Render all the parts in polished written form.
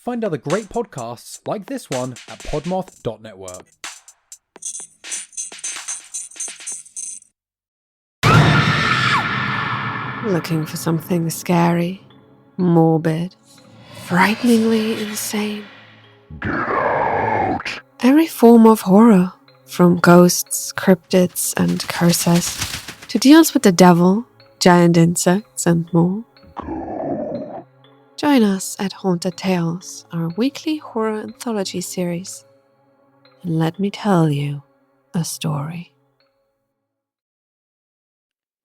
Find other great podcasts like this one at podmoth.network. Looking for something scary, morbid, frighteningly insane? Get out! Every form of horror, from ghosts, cryptids, and curses, to deals with the devil, giant insects, and more. Go. Join us at Haunted Tales, our weekly horror anthology series, and let me tell you a story.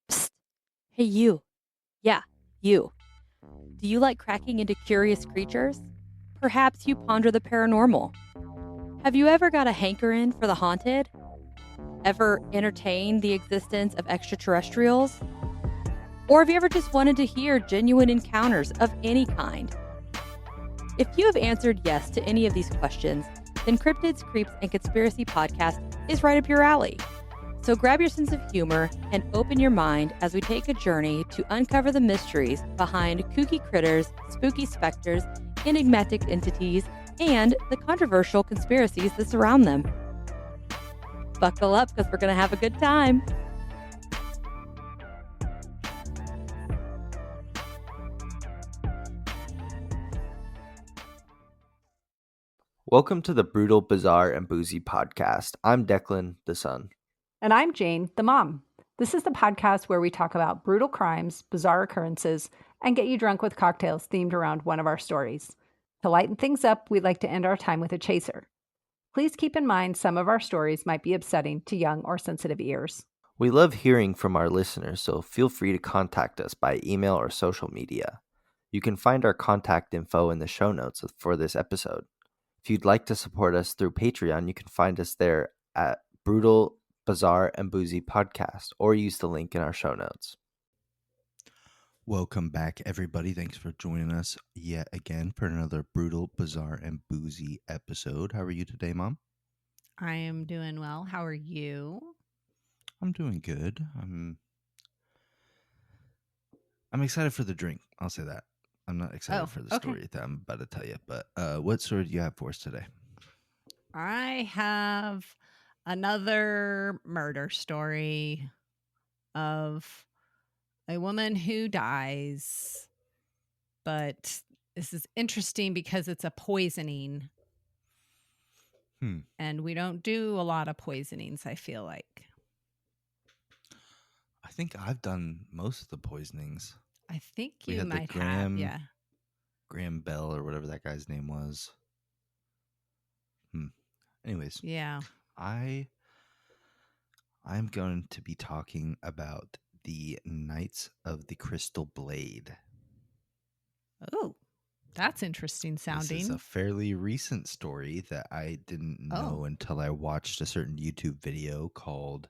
Psst. Hey, you. Yeah, you. Do you like cracking into curious creatures? Perhaps you ponder the paranormal. Have you ever got a hankering for the haunted? Ever entertained the existence of extraterrestrials? Or have you ever just wanted to hear genuine encounters of any kind? If you have answered yes to any of these questions, then Cryptids, Creeps, and Conspiracy Podcast is right up your alley. So grab your sense of humor and open your mind as we take a journey to uncover the mysteries behind kooky critters, spooky specters, enigmatic entities, and the controversial conspiracies that surround them. Buckle up because we're going to have a good time. Welcome to the Brutal, Bizarre, and Boozy podcast. I'm Deklan, the son. And I'm Jane, the mom. This is the podcast where we talk about brutal crimes, bizarre occurrences, and get you drunk with cocktails themed around one of our stories. To lighten things up, we'd like to end our time with a chaser. Please keep in mind some of our stories might be upsetting to young or sensitive ears. We love hearing from our listeners, so feel free to contact us by email or social media. You can find our contact info in the show notes for this episode. If you'd like to support us through Patreon, you can find us there at Brutal, Bizarre, and Boozy podcast, or use the link in our show notes. Welcome back, everybody. Thanks for joining us yet again for another Brutal, Bizarre, and Boozy episode. How are you today, Mom? I am doing well. How are you? I'm doing good. I'm excited for the drink. I'll say that. I'm not excited for the story that I'm about to tell you, but what story do you have for us today? I have another murder story of a woman who dies, but this is interesting because it's a poisoning. And we don't do a lot of poisonings, I feel like. I think I've done most of the poisonings. I think you might have, yeah. Graham Bell or whatever that guy's name was. Anyways. Yeah. I'm going to be talking about the Knights of the Crystal Blade. Oh, that's interesting sounding. This is a fairly recent story that I didn't know until I watched a certain YouTube video called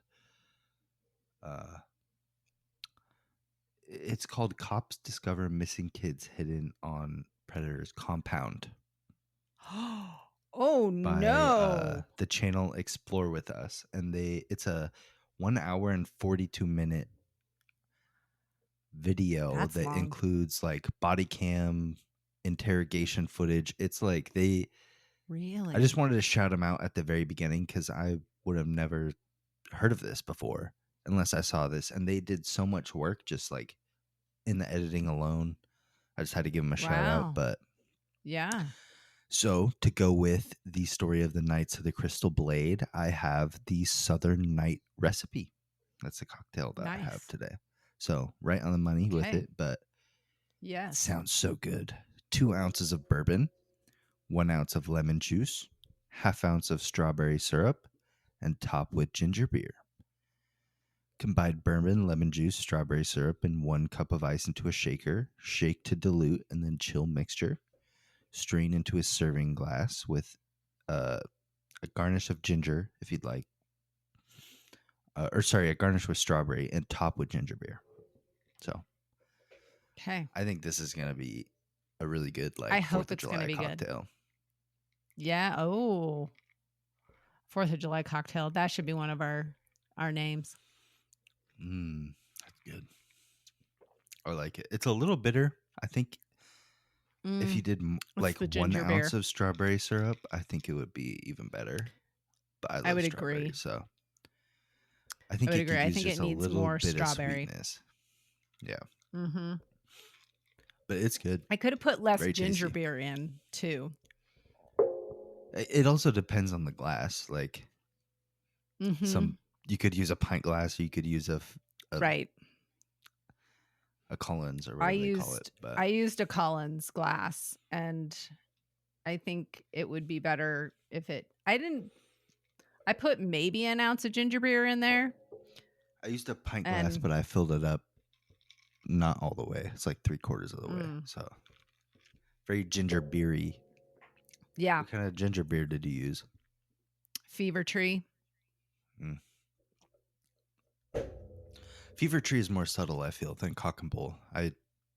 it's called Cops Discover Missing Kids Hidden on Predator's Compound. Oh, by, no. The channel Explore With Us. And it's a 1 hour and 42-minute video that long. includes like body cam interrogation footage. It's like Really? I just wanted to shout them out at the very beginning because I would have never heard of this before unless I saw this. And they did so much work just like in the editing alone. I just had to give them a shout out. But yeah. So to go with the story of the Knights of the Crystal Blade, I have the Southern Night recipe. That's the cocktail that I have today. So right on the money with it, but it sounds so good. 2 ounces of bourbon, 1 ounce of lemon juice, ½ ounce of strawberry syrup, and top with ginger beer. Combine bourbon, lemon juice, strawberry syrup, and 1 cup of ice into a shaker. Shake to dilute and then chill mixture. Strain into a serving glass with a garnish of ginger, if you'd like. A garnish with strawberry and top with ginger beer. So, I think this is going to be a really good, like, I 4th hope of it's going July to be cocktail. good. Yeah. Oh, 4th of July cocktail. That should be one of our names. That's good. I like it. It's a little bitter. I think If you did like the 1 ginger beer. ounce of strawberry syrup, I think it would be even better. But I love would strawberry, agree. so I think would it agree. could I use think just it a needs little more bit strawberry. of sweetness. Yeah, Mm-hmm. but it's good. I could have put less Very ginger tasty. beer in too. It also depends on the glass. Like Mm-hmm. you could use a pint glass, or you could use a Right. a Collins or whatever they call it. But I used a Collins glass, and I think it would be better if I put maybe an ounce of ginger beer in there. I used a pint glass, And- but I filled it up not all the way. It's like 3/4 of the way. So very ginger beery. Yeah. What kind of ginger beer did you use? Fever Tree. Fever Tree is more subtle, I feel, than Cock and Bull. I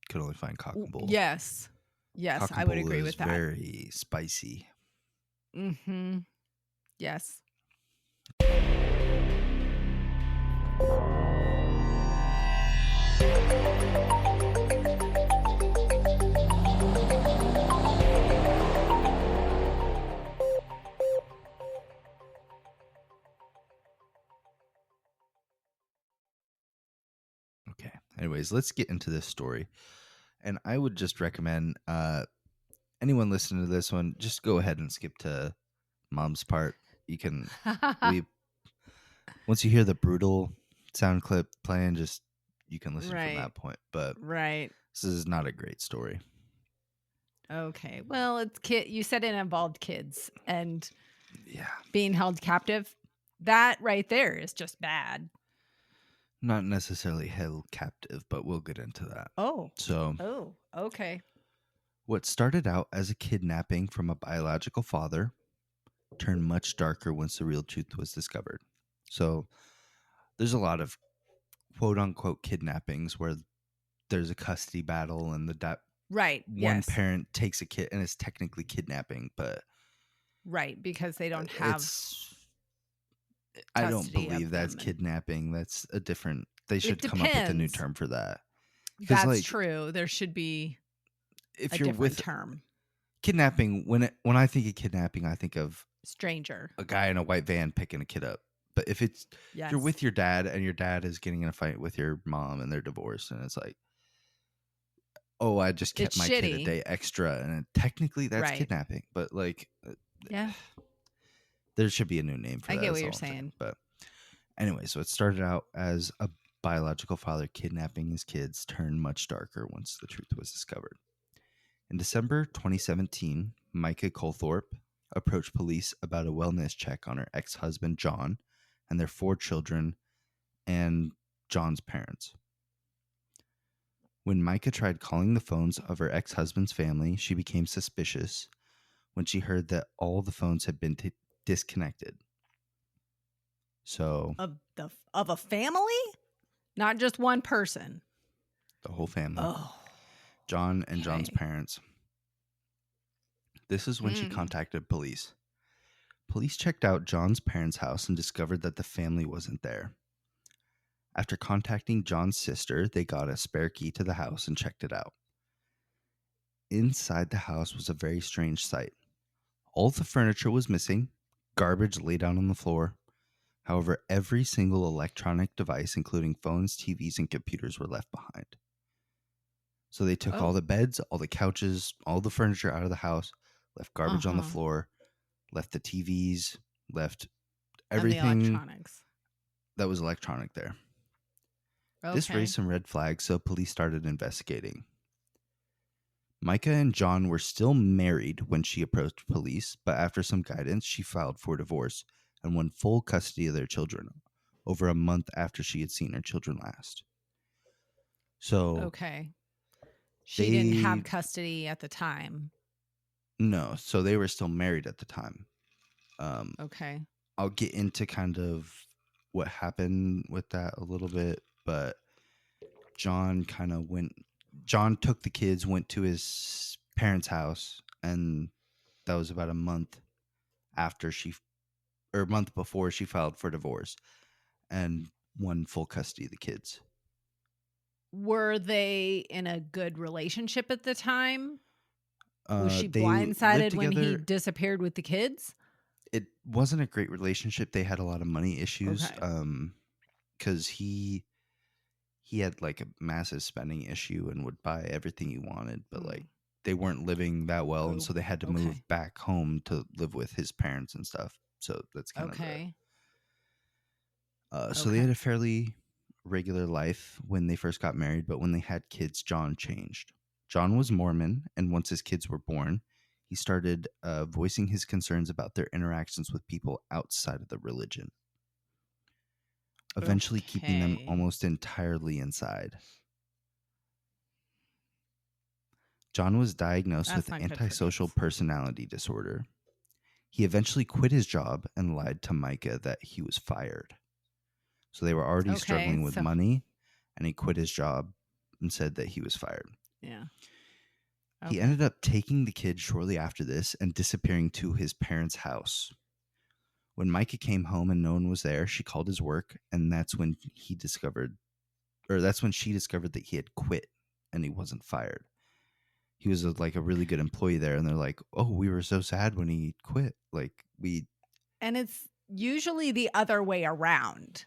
could only find Cock and Bull. Yes. Yes, Cock and I would Bull agree is with that. very spicy. Mm-hmm. Yes. Okay. Anyways, let's get into this story. And I would just recommend anyone listening to this one, just go ahead and skip to Mom's part. You can once you hear the brutal sound clip playing, just you can listen from that point. But Right. this is not a great story. Okay. Well, it's you said it involved kids and Yeah. being held captive. That right there is just bad. Not necessarily held captive, but we'll get into that. Oh. So, Oh, okay. what started out as a kidnapping from a biological father turned much darker once the real truth was discovered. So, there's a lot of quote unquote kidnappings where there's a custody battle and Right. one parent takes a kid and it's technically kidnapping, but right, because they don't have I don't custody of believe that's them. kidnapping. That's a different. They should come up with a new depends. term for that. That's like, true. There should be If a you're different with term. kidnapping, when I think of kidnapping, I think of Stranger. a guy in a white van picking a kid up. But if if you're with your dad and your dad is getting in a fight with your mom and they're divorced, and it's like, oh, I just kept It's my kid a shitty. day extra, and technically that's Right. kidnapping. But like, Yeah. there should be a new name for I that. get is what you're all I'm saying. But anyway, so it started out as a biological father kidnapping his kids, turned much darker once the truth was discovered. In December 2017, Micah Coltharp approached police about a wellness check on her ex-husband John and their 4 children and John's parents. When Micah tried calling the phones of her ex-husband's family, she became suspicious when she heard that all the phones had been disconnected. So Of a family? Not just one person. the whole family. Oh. John and John's Okay. parents. This is when she contacted police. Police checked out John's parents' house and discovered that the family wasn't there. After contacting John's sister, they got a spare key to the house and checked it out. Inside the house was a very strange sight. All the furniture was missing, garbage lay down on the floor. However, every single electronic device, including phones, TVs, and computers, were left behind. So they took all the beds, all the couches, all the furniture out of the house, left garbage on the floor, left the TVs, left everything And the electronics. that was electronic there. Okay. This raised some red flags, so police started investigating. Micah and John were still married when she approached police, but after some guidance, she filed for divorce and won full custody of their children over a month after she had seen her children last. So, Okay. She didn't have custody at the time. No, so they were still married at the time. Okay. I'll get into kind of what happened with that a little bit, but John took the kids, went to his parents' house, and that was about a month before she filed for divorce and won full custody of the kids. Were they in a good relationship at the time? Was she they lived blindsided when he together. disappeared with the kids? It wasn't a great relationship. They had a lot of money issues. Okay. Because he had like a massive spending issue and would buy everything he wanted, but like they weren't living that well, and so they had to move back home to live with his parents and stuff. So that's kind of so they had a fairly regular life when they first got married, but when they had kids, John changed. John was Mormon, and once his kids were born, he started voicing his concerns about their interactions with people outside of the religion, eventually keeping them almost entirely inside. John was diagnosed with antisocial personality disorder. He eventually quit his job and lied to Micah that he was fired. So they were already struggling with money, and he quit his job and said that he was fired. Yeah. He ended up taking the kids shortly after this and disappearing to his parents' house. When Micah came home and no one was there, she called his work, and that's when she discovered that he had quit and he wasn't fired. He was like a really good employee there, and they're like, "Oh, we were so sad when he quit." And it's usually the other way around.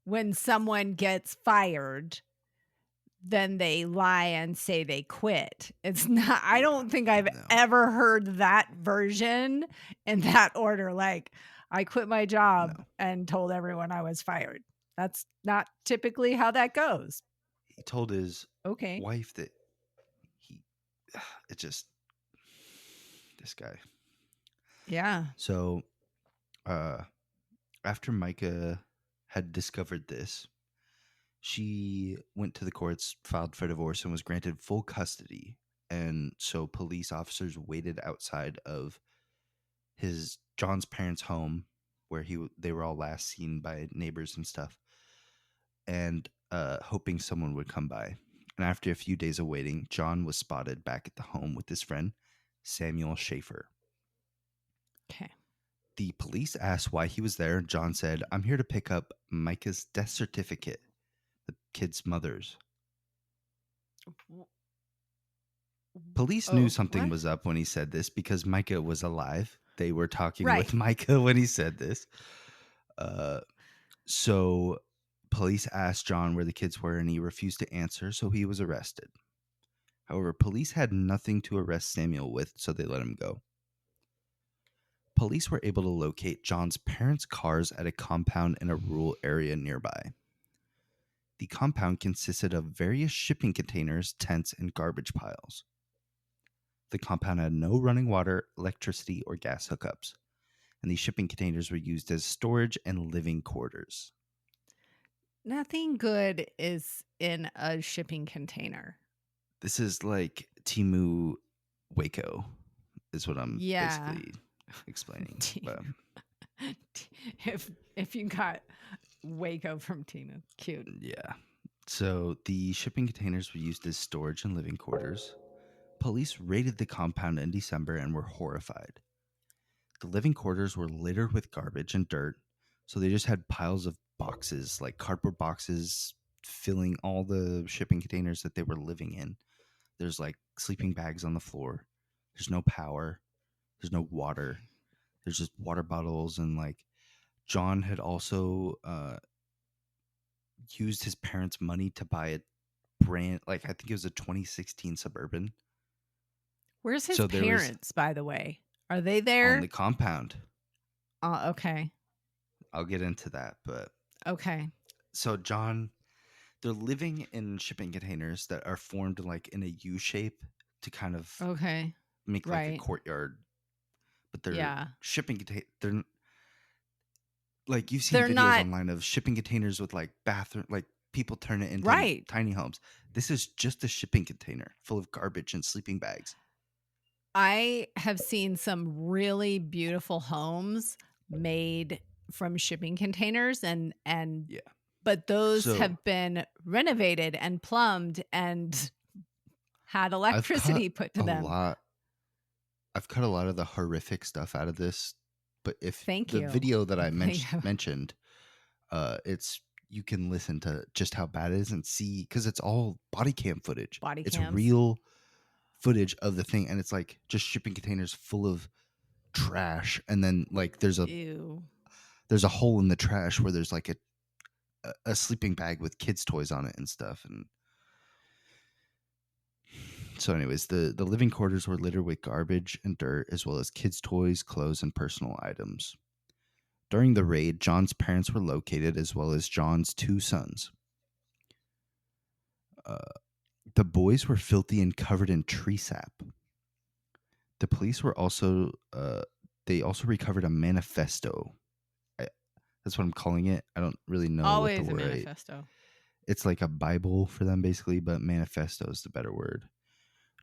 When someone gets fired, then they lie and say they quit. It's not, I don't think I've ever heard that version in that order. Like, I quit my job and told everyone I was fired. That's not typically how that goes. He told his wife that this guy. Yeah. So, after Micah had discovered this, she went to the courts, filed for divorce, and was granted full custody. And so police officers waited outside of John's parents' home, where they were all last seen by neighbors and stuff, and hoping someone would come by. And after a few days of waiting, John was spotted back at the home with his friend, Samuel Shaffer. Okay. The police asked why he was there, and John said, "I'm here to pick up Micah's death certificate, the kid's mother's." Police knew something was up when he said this because Micah was alive. They were talking with Micah when he said this. So police asked John where the kids were, and he refused to answer, so he was arrested. However, police had nothing to arrest Samuel with, so they let him go. Police were able to locate John's parents' cars at a compound in a rural area nearby. The compound consisted of various shipping containers, tents, and garbage piles. The compound had no running water, electricity, or gas hookups, and these shipping containers were used as storage and living quarters. Nothing good is in a shipping container. This is like Timu Waco, is what I'm basically explaining. If you got Waco from Timu, cute. Yeah. So the shipping containers were used as storage and living quarters. Police raided the compound in December and were horrified. The living quarters were littered with garbage and dirt, so they just had piles of boxes, like cardboard boxes, filling all the shipping containers that they were living in. There's like sleeping bags on the floor. There's no power. There's no water. There's just water bottles, and like John had also used his parents' money to buy a brand, like I think it was a 2016 Suburban. Where's his parents, by the way? Are they there? On the compound. Okay. I'll get into that, but okay. So John, they're living in shipping containers that are formed like in a U shape to kind of make like a courtyard. But they're shipping containers. They're like, you've seen videos online of shipping containers with like bathroom, like people turn it into tiny homes. This is just a shipping container full of garbage and sleeping bags. I have seen some really beautiful homes made from shipping containers, but those have been renovated and plumbed and had electricity put to them. I've cut a lot of the horrific stuff out of this, but if the video that I mentioned, you can listen to just how bad it is and see, because it's all body cam footage. It's real footage of the thing, and it's like just shipping containers full of trash, and then like there's a hole in the trash where there's like a sleeping bag with kids' toys on it and stuff. And so anyways, the living quarters were littered with garbage and dirt, as well as kids' toys, clothes, and personal items. During the raid, John's parents were located, as well as John's 2 sons. The boys were filthy and covered in tree sap. The police were also they also recovered a manifesto. That's what I'm calling it. I don't really know Always what the a word. manifesto. It's like a Bible for them, basically, but manifesto is the better word.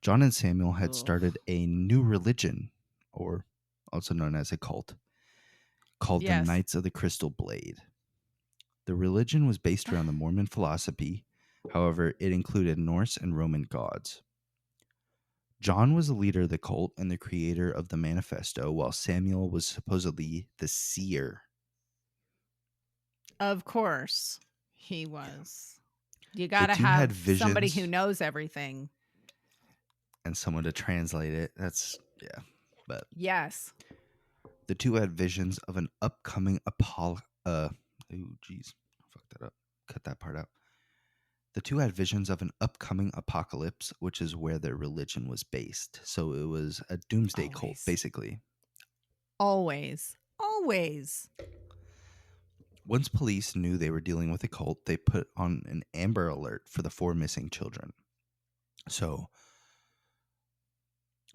John and Samuel had started a new religion, or also known as a cult, called the Knights of the Crystal Blade. The religion was based around the Mormon philosophy. However, it included Norse and Roman gods. John was the leader of the cult and the creator of the manifesto, while Samuel was supposedly the seer. Of course, he was. You The got to two had have somebody visions. who knows everything. And someone to translate it. That's, yeah. But Yes. the two had visions of an upcoming Fuck that up. Cut that part out. The two had visions of an upcoming apocalypse, which is where their religion was based. So it was a doomsday cult, basically. Always. Always. Once police knew they were dealing with a cult, they put on an Amber Alert for the 4 missing children. So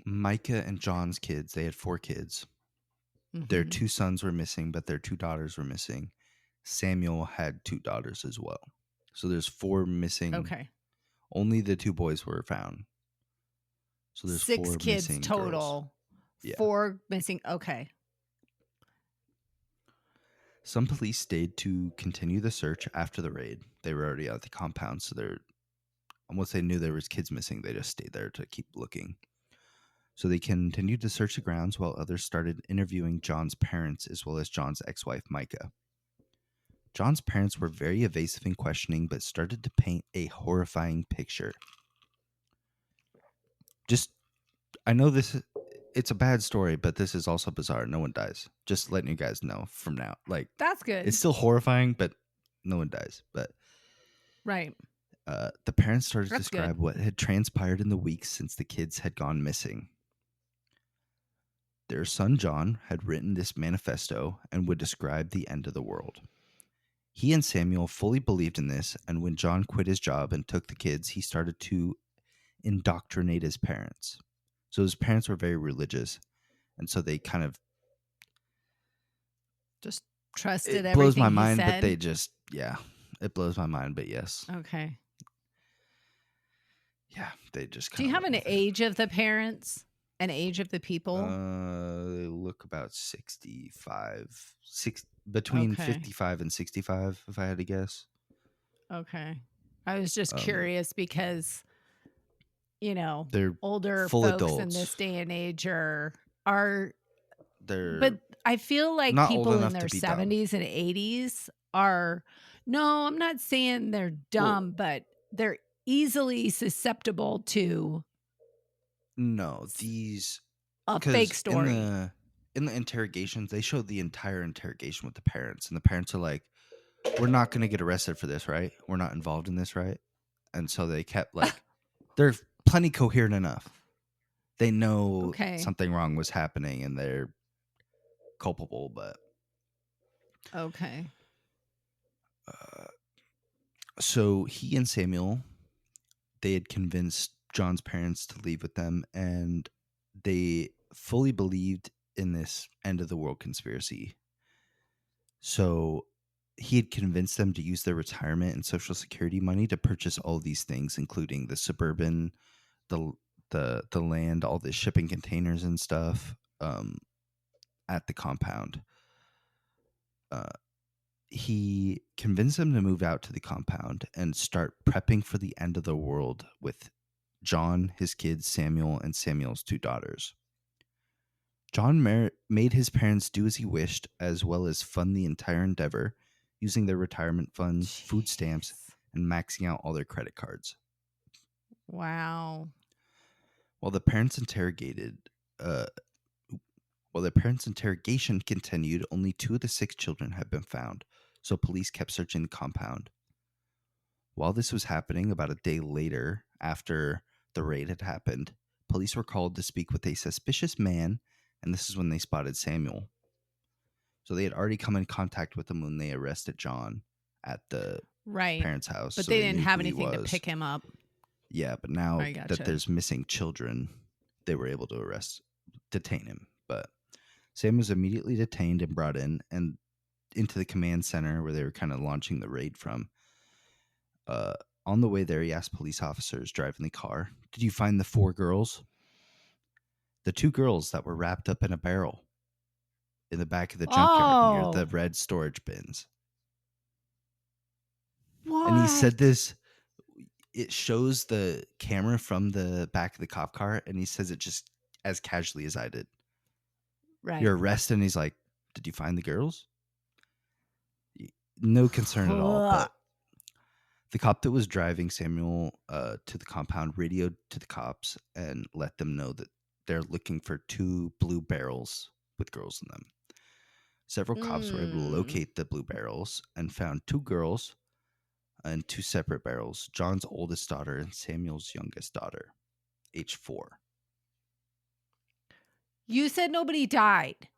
Micah and John's kids, they had 4 kids. Their 2 sons were missing, but their 2 daughters were missing. Samuel had 2 daughters as well. So there's 4 missing. Okay. Only the 2 boys were found. So there's 6 4 kids missing total. girls. Yeah. 4 missing. Okay. Some police stayed to continue the search after the raid. They were already at the compound, so once they knew there was kids missing, they just stayed there to keep looking. So they continued to search the grounds while others started interviewing John's parents as well as John's ex-wife, Micah. John's parents were very evasive in questioning, but started to paint a horrifying picture. I know it's a bad story, but this is also bizarre. No one dies. Just letting you guys know from now. Like, that's good. It's still horrifying, but no one dies. But right. The parents started to describe what had transpired in the weeks since the kids had gone missing. Their son John had written this manifesto and would describe the end of the world. He and Samuel fully believed in this, and when John quit his job and took the kids, he started to indoctrinate his parents. So his parents were very religious, and so they kind of just trusted everything. It blows my he mind, said. but they just, it blows my mind, but yes. Okay. Yeah, they just Do you have an age of the parents? An age of the people? They look about 65, between 55 and 65, if I had to guess. Okay. I was just curious because, they're older full folks adults. in this day and age are they're but I feel like not people old in enough their to be dumb. 70s and 80s are, no, I'm not saying they're dumb, but they're easily susceptible to these a fake story. In the interrogations, they showed the entire interrogation with the parents, and the parents are like, we're not going to get arrested for this, right? We're not involved in this, right? And so they kept they're plenty coherent enough. They know something wrong was happening and they're culpable, but okay. So he and Samuel, they had convinced John's parents to leave with them, and they fully believed in this end of the world conspiracy. So he had convinced them to use their retirement and Social Security money to purchase all these things, including the Suburban, the land, all the shipping containers and stuff at the compound. He convinced them to move out to the compound and start prepping for the end of the world with John, his kids, Samuel, and Samuel's 2 daughters. John made his parents do as he wished, as well as fund the entire endeavor, using their retirement funds, food stamps, and maxing out all their credit cards. Wow. While the parents' interrogation continued, only 2 of the 6 children had been found, so police kept searching the compound. While this was happening, about a day later, after the raid had happened, police were called to speak with a suspicious man, and this is when they spotted Samuel. So they had already come in contact with him when they arrested John at the Right. parents' house. But so they knew didn't have who he anything to was. pick him up. Yeah, but now I gotcha. that there's missing children, they were able to detain him. But Sam was immediately detained and brought in and into the command center where they were kind of launching the raid from. On the way there, he asked police officers driving the car, "Did you find the 4 girls?" The 2 girls that were wrapped up in a barrel in the back of the junkyard near the red storage bins. What? And he said this, it shows the camera from the back of the cop car, and he says it just as casually as I did. Right. You're arrested, and he's like, "Did you find the girls?" No concern at all. But the cop that was driving Samuel to the compound radioed to the cops and let them know that they're looking for 2 blue barrels with girls in them. Several cops were able to locate the blue barrels and found 2 girls and 2 separate barrels, John's oldest daughter and Samuel's youngest daughter, age 4. You said nobody died.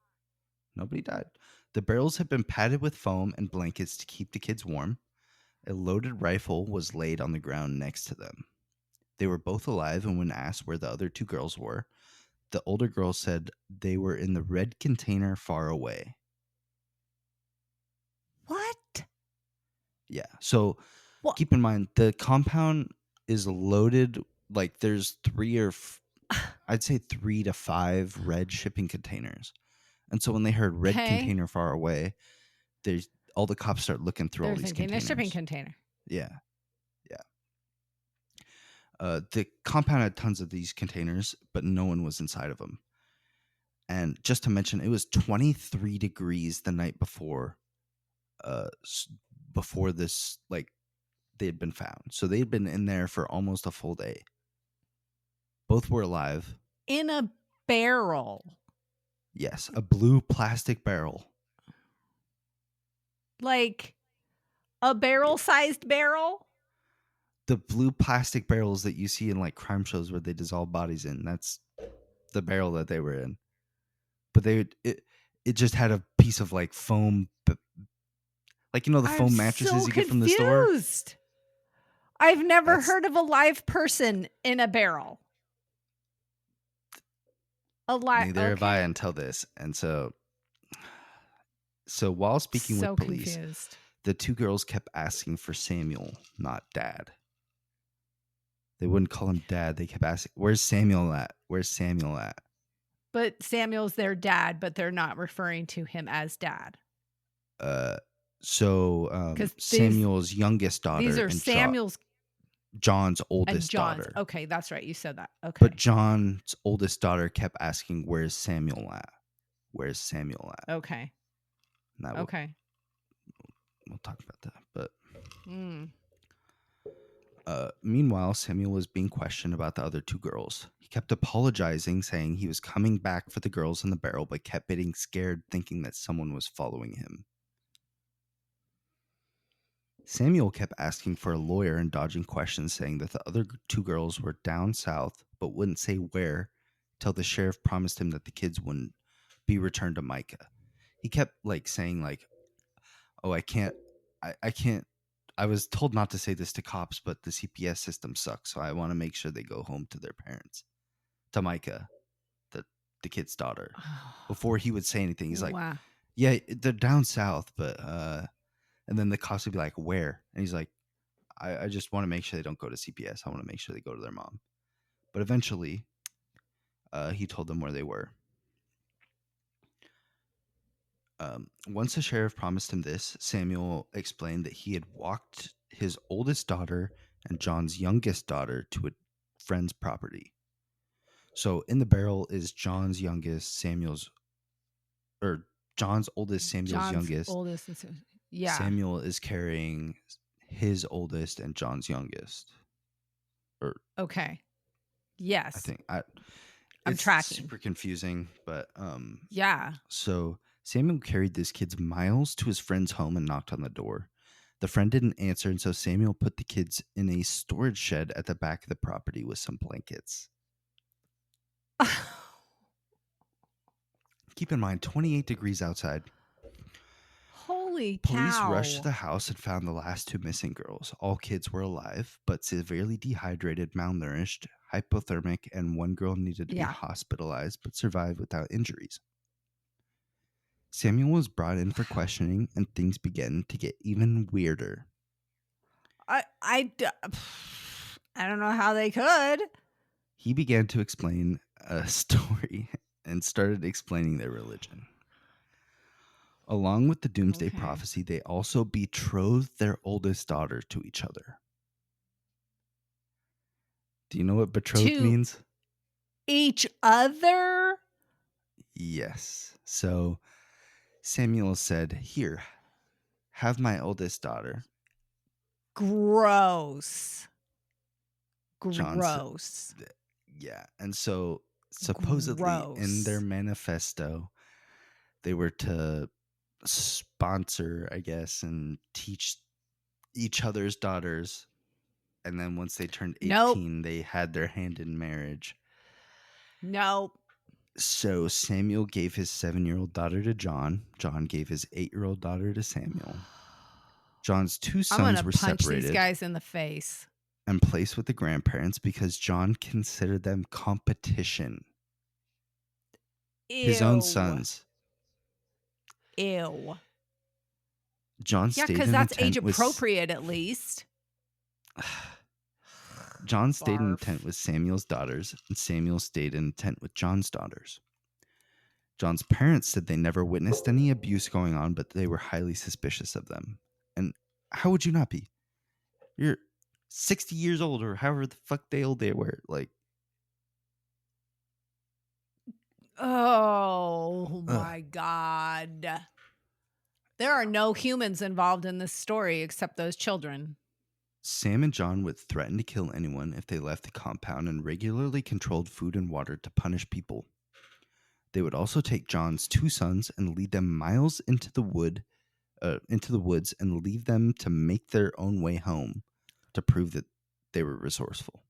Nobody died. The barrels had been padded with foam and blankets to keep the kids warm. A loaded rifle was laid on the ground next to them. They were both alive, and when asked where the other 2 girls were, the older girl said they were in the red container far away. What? Yeah. So keep in mind, the compound is loaded, like there's 3 to 5 red shipping containers. And so when they heard red container far away, there's all the cops start looking through all these containers. A shipping container. Yeah. The compound had tons of these containers, but no one was inside of them. And just to mention, it was 23 degrees the night before this, like, they had been found. So they had been in there for almost a full day. Both were alive. In a barrel. Yes, a blue plastic barrel. Like a barrel-sized barrel? The blue plastic barrels that you see in like crime shows where they dissolve bodies in. That's the barrel that they were in. But it just had a piece of like foam, like, you know, the foam mattresses you get from the store. I've never heard of a live person in a barrel. Neither have I until this. And so while speaking with police, confused. The 2 girls kept asking for Samuel, not Dad. They wouldn't call him Dad. They kept asking, "Where's Samuel at? Where's Samuel at?" But Samuel's their dad, but they're not referring to him as Dad. Samuel's youngest daughter. These are and Samuel's John's oldest daughter. Okay, that's right. You said that. Okay. But John's oldest daughter kept asking, "Where's Samuel at? Where's Samuel at?" Okay. Okay. We'll talk about that. But meanwhile, Samuel was being questioned about the other 2 girls. He kept apologizing, saying he was coming back for the girls in the barrel, but kept getting scared, thinking that someone was following him. Samuel kept asking for a lawyer and dodging questions, saying that the other 2 girls were down south, but wouldn't say where, till the sheriff promised him that the kids wouldn't be returned to Micah. He kept saying "Oh, I can't. I was told not to say this to cops, but the CPS system sucks, so I want to make sure they go home to their parents." To Micah, the kid's daughter. Before he would say anything, he's like, wow. "Yeah, they're down south, but and then the cops would be like, "Where?" And he's like, I just want to make sure they don't go to CPS. I want to make sure they go to their mom." But eventually, he told them where they were. Once the sheriff promised him this, Samuel explained that he had walked his oldest daughter and John's youngest daughter to a friend's property. So in the barrel is John's oldest, Samuel's youngest. Yeah. Samuel is carrying his oldest and John's youngest. Okay. Yes. I think I'm it's tracking. super confusing, but Yeah. so Samuel carried this kids miles to his friend's home and knocked on the door. The friend didn't answer, and so Samuel put the kids in a storage shed at the back of the property with some blankets. Keep in mind, 28 degrees outside. Holy Police cow. rushed to the house and found the last two missing girls. All kids were alive, but severely dehydrated, malnourished, hypothermic, and one girl needed to be Yeah. hospitalized but survived without injuries. Samuel was brought in for questioning, and things began to get even weirder. I don't know how they could. He began to explain a story and started explaining their religion. Along with the doomsday Okay. prophecy, they also betrothed their oldest daughter to each other. Do you know what betrothed To means? each other? Yes. So Samuel said, "Here, have my oldest daughter." Gross. John said- Gross. Yeah. And so supposedly in their Gross. manifesto, they were to sponsor, I guess, and teach each other's daughters. And then once they turned 18, they had their hand in marriage. Nope. So Samuel gave his 7-year-old daughter to John. John gave his 8-year-old daughter to Samuel. John's two I'm sons gonna were punch separated these guys in the face. and placed with the grandparents because John considered them competition. His own Ew. sons. Ew. John Yeah, stayed because in that's the tent age appropriate at least. John stayed in the Barf. tent with Samuel's daughters, and Samuel stayed in the tent with John's daughters. John's parents said they never witnessed any abuse going on, but they were highly suspicious of them. And how would you not be? You're 60 years old, or however the fuck old they were. Like, Oh my God. There are no humans involved in this story except those children. Sam and John would threaten to kill anyone if they left the compound and regularly controlled food and water to punish people. They would also take John's two sons and lead them miles into the woods and leave them to make their own way home to prove that they were resourceful.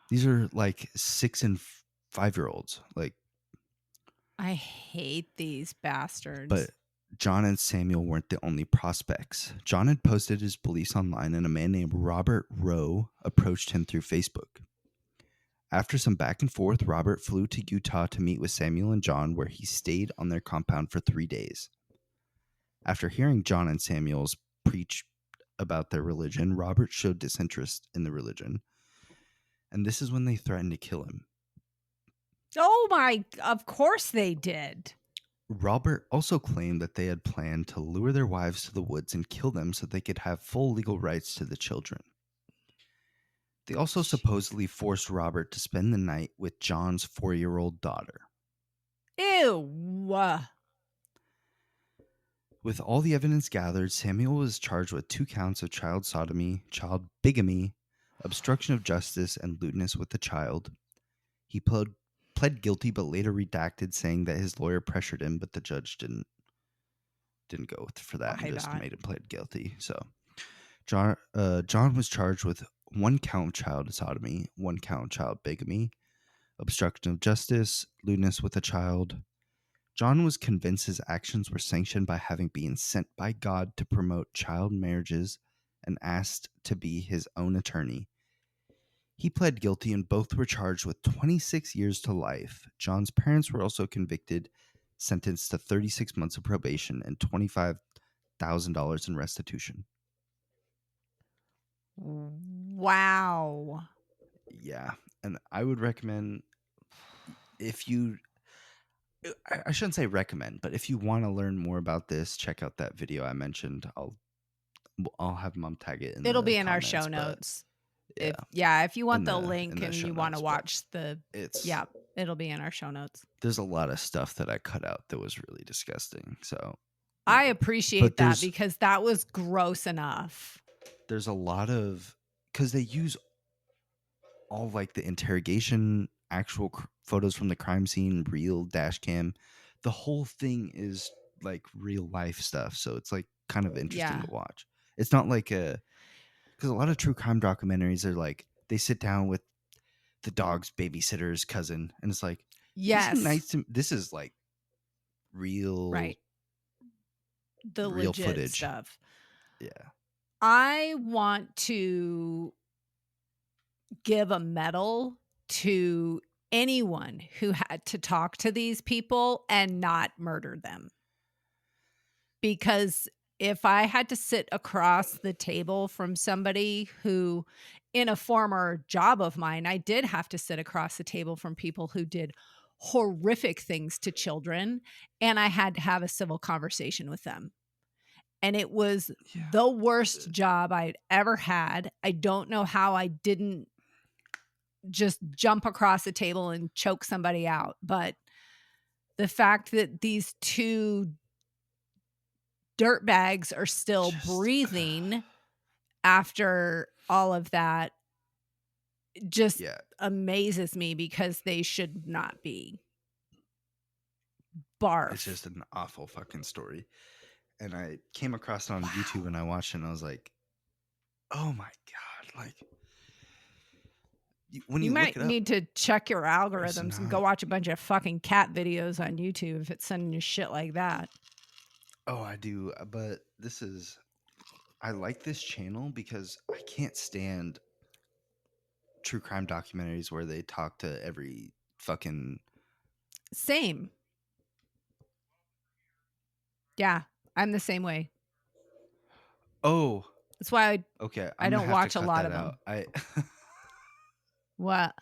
These are like 6 and 5-year-olds. Like, I hate these bastards. but John and Samuel weren't the only prospects. John had posted his beliefs online, and a man named Robert Rowe approached him through Facebook. After some back and forth, Robert flew to Utah to meet with Samuel and John, where he stayed on their compound for 3 days. After hearing John and Samuel's preach about their religion, Robert showed disinterest in the religion, and this is when they threatened to kill him. Oh my, of course they did. Robert also claimed that they had planned to lure their wives to the woods and kill them so they could have full legal rights to the children. They also supposedly forced Robert to spend the night with John's 4-year-old daughter. Ew. With all the evidence gathered, Samuel was charged with 2 counts of child sodomy, child bigamy, obstruction of justice, and lewdness with a child. He pled guilty, but later redacted, saying that his lawyer pressured him, but the judge didn't go for that and just made him plead guilty. So John was charged with 1 count of child sodomy, 1 count of child bigamy, obstruction of justice, lewdness with a child. John was convinced his actions were sanctioned by having been sent by God to promote child marriages and asked to be his own attorney. He pled guilty and both were charged with 26 years to life. John's parents were also convicted, sentenced to 36 months of probation and $25,000 in restitution. Wow. Yeah, and I would recommend, if you, I shouldn't say recommend, but if you want to learn more about this, check out that video I mentioned. I'll have Mom tag it in. It'll the be in comments, our show but notes. Yeah, If you want in the the link and show you want to notes, watch but it'll be in our show notes. there's a lot of stuff that I cut out that was really disgusting. So I appreciate But that there's- because that was gross enough. there's a lot of, because they use all like the interrogation, actual photos from the crime scene, real dash cam. The whole thing is like real life stuff. So it's like kind of interesting to watch. It's not like because a lot of true crime documentaries are like, they sit down with the dog's babysitter's cousin, and it's like, Yes. This is like real, right. The real legit footage. stuff. Yeah. I want to give a medal to anyone who had to talk to these people and not murder them. Because if I had to sit across the table from somebody who, in a former job of mine, I did have to sit across the table from people who did horrific things to children, and I had to have a civil conversation with them. And it was the worst job I'd ever had. I don't know how I didn't just jump across the table and choke somebody out. But the fact that these two dirtbags are still breathing after all of that just amazes me, because they should not be. Barf. It's just an awful fucking story. And I came across it on YouTube, and I watched it, and I was like, oh my God. Like, when you might look it up, need to check your algorithms and go watch a bunch of fucking cat videos on YouTube if it's sending you shit like that. Oh, I do. But I like this channel because I can't stand true crime documentaries where they talk to every fucking... Same. Yeah, I'm the same way. Oh. That's why okay, I don't watch a lot of them. What?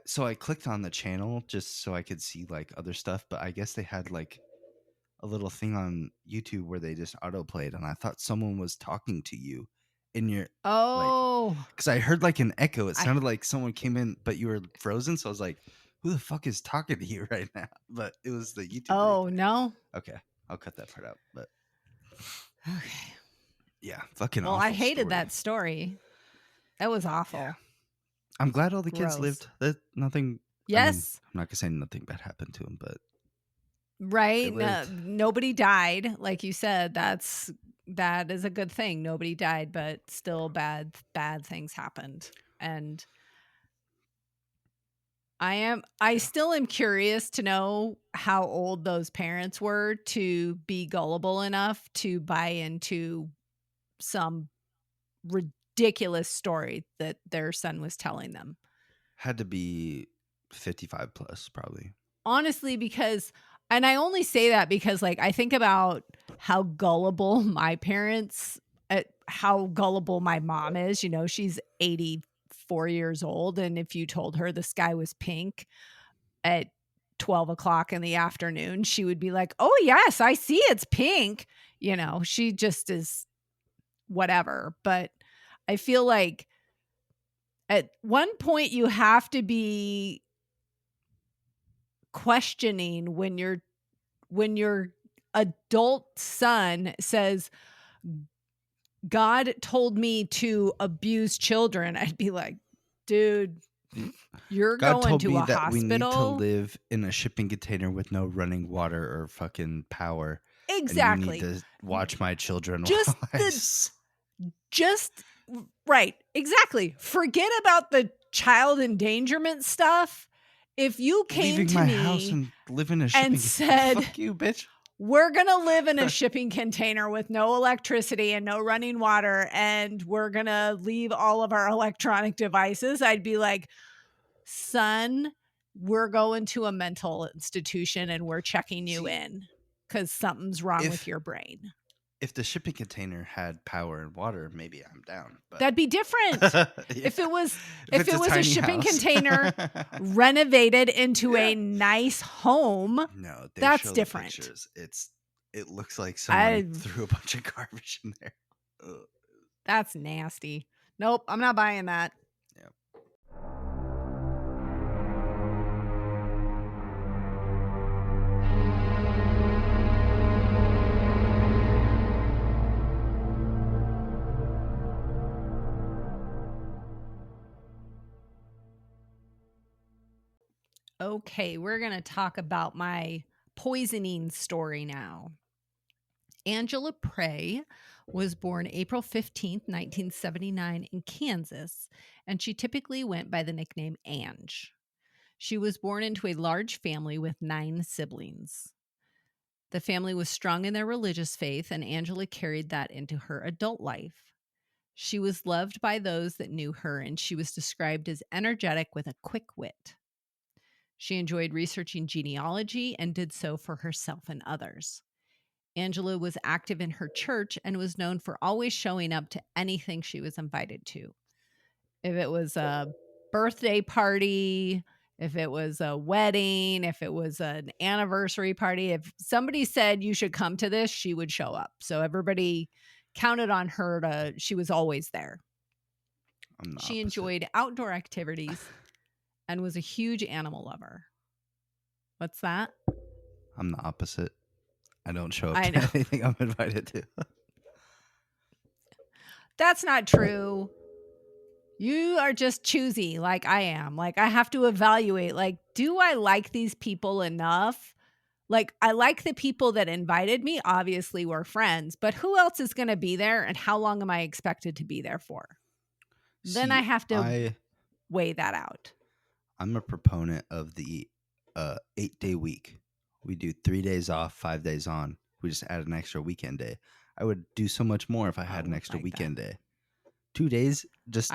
So I clicked on the channel just so I could see like other stuff, but I guess they had like a little thing on YouTube where they just autoplayed, and I thought someone was talking to you in your... Oh. Because I heard like an echo. It sounded like someone came in, but you were frozen. So I was like, who the fuck is talking to you right now? But it was the YouTube. Oh, replay. No. Okay. I'll cut that part out. But okay. Yeah, fucking well, awful I hated story. that story. That was awful. Yeah. I'm glad all the kids lived. That nothing. Yes. I mean, I'm not gonna say nothing bad happened to them, but right. Nobody died, like you said. That is a good thing. Nobody died, but still bad things happened. And I still am curious to know how old those parents were to be gullible enough to buy into some ridiculous story that their son was telling them. Had to be 55 plus, probably. Honestly, because, and I only say that because, like, I think about how gullible my parents, how gullible my mom is. You know, she's 84 years old. And if you told her the sky was pink at 12 o'clock in the afternoon, she would be like, oh, yes, I see it's pink. You know, she just is whatever. But I feel like at one point you have to be questioning when your adult son says, God told me to abuse children. I'd be like, dude, you're God going told to me a that hospital. we need to live in a shipping container with no running water or fucking power. Exactly. And you need to watch my children. Right. Exactly. Forget about the child endangerment stuff. If you came leaving to my me house and live in a shipping and said, fuck you, bitch. We're going to live in a shipping container with no electricity and no running water, and we're going to leave all of our electronic devices, I'd be like, son, we're going to a mental institution and we're checking you in because something's wrong with your brain. If the shipping container had power and water, maybe I'm down. But... That'd be different. If it was a shipping container renovated into a nice home, no, that's different. Pictures. It looks like someone threw a bunch of garbage in there. Ugh. That's nasty. Nope, I'm not buying that. Yep. Okay, we're going to talk about my poisoning story now. Angela Prey was born April 15th, 1979 in Kansas, and she typically went by the nickname Ange. She was born into a large family with 9 siblings. The family was strong in their religious faith, and Angela carried that into her adult life. She was loved by those that knew her, and she was described as energetic with a quick wit. She enjoyed researching genealogy and did so for herself and others. Angela was active in her church and was known for always showing up to anything she was invited to. If it was a birthday party, if it was a wedding, if it was an anniversary party, if somebody said you should come to this, she would show up. So everybody counted on her she was always there. She enjoyed outdoor activities and was a huge animal lover. What's that? I'm the opposite. I don't show up to anything I'm invited to. That's not true. You are just choosy like I am. Like I have to evaluate, like, do I like these people enough? Like I like the people that invited me. Obviously we're friends, but who else is going to be there and how long am I expected to be there for? Then I have to weigh that out. I'm a proponent of the 8-day week. We do 3 days off, 5 days on. We just add an extra weekend day. I would do so much more if I had an extra weekend day. 2 days just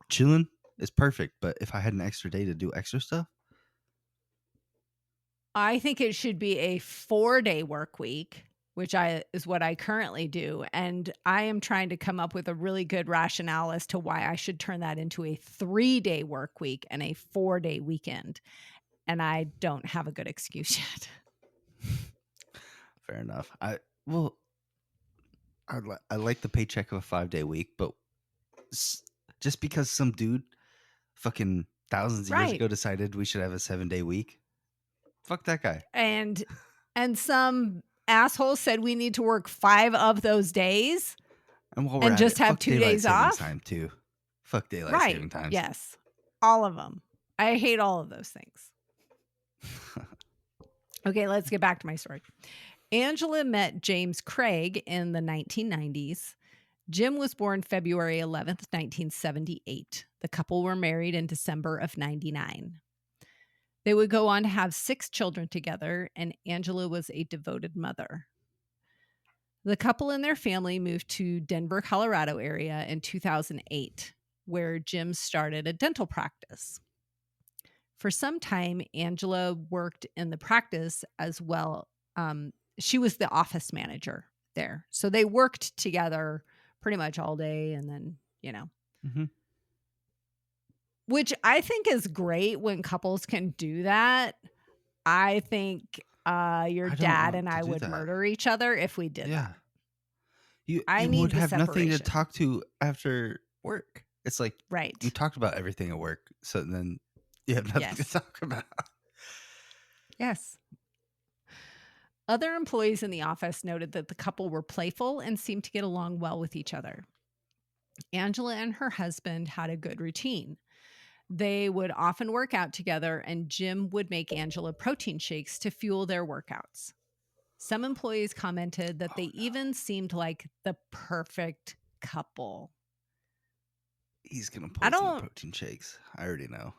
chilling is perfect. But if I had an extra day to do extra stuff, I think it should be a 4-day work week, which is what I currently do. And I am trying to come up with a really good rationale as to why I should turn that into a 3-day work week and a 4-day weekend. And I don't have a good excuse yet. Fair enough. I like the paycheck of a 5-day week, but just because some dude fucking thousands of years ago decided we should have a 7-day week, fuck that guy. And some asshole said we need to work 5 of those days and just have 2 days off. Time too. Fuck daylight saving times. Yes, all of them. I hate all of those things. Okay, let's get back to my story. Angela met James Craig in the 1990s. Jim was born February 11th, 1978. The couple were married in December of 99. They would go on to have 6 children together, and Angela was a devoted mother. The couple and their family moved to Denver, Colorado area in 2008, where Jim started a dental practice. For some time, Angela worked in the practice as well. She was the office manager there. So they worked together pretty much all day and then, which I think is great when couples can do that. I think your dad and I would murder each other if we did that. You would have nothing to talk to after work. It's like you talked about everything at work. So then you have nothing to talk about. Yes. Other employees in the office noted that the couple were playful and seemed to get along well with each other. Angela and her husband had a good routine. They would often work out together, and Jim would make Angela protein shakes to fuel their workouts. Some employees commented that they even seemed like the perfect couple. He's going to poison the protein shakes. I already know.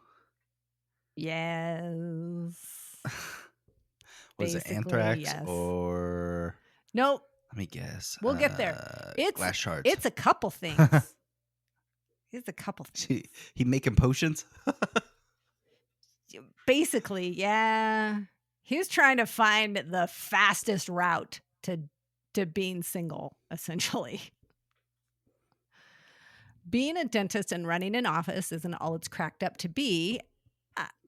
Yes. Was it anthrax or... Nope. Let me guess. We'll get there. Glass shards. It's a couple things. It's a couple things. He making potions? Basically, yeah. He was trying to find the fastest route to being single, essentially. Being a dentist and running an office isn't all it's cracked up to be,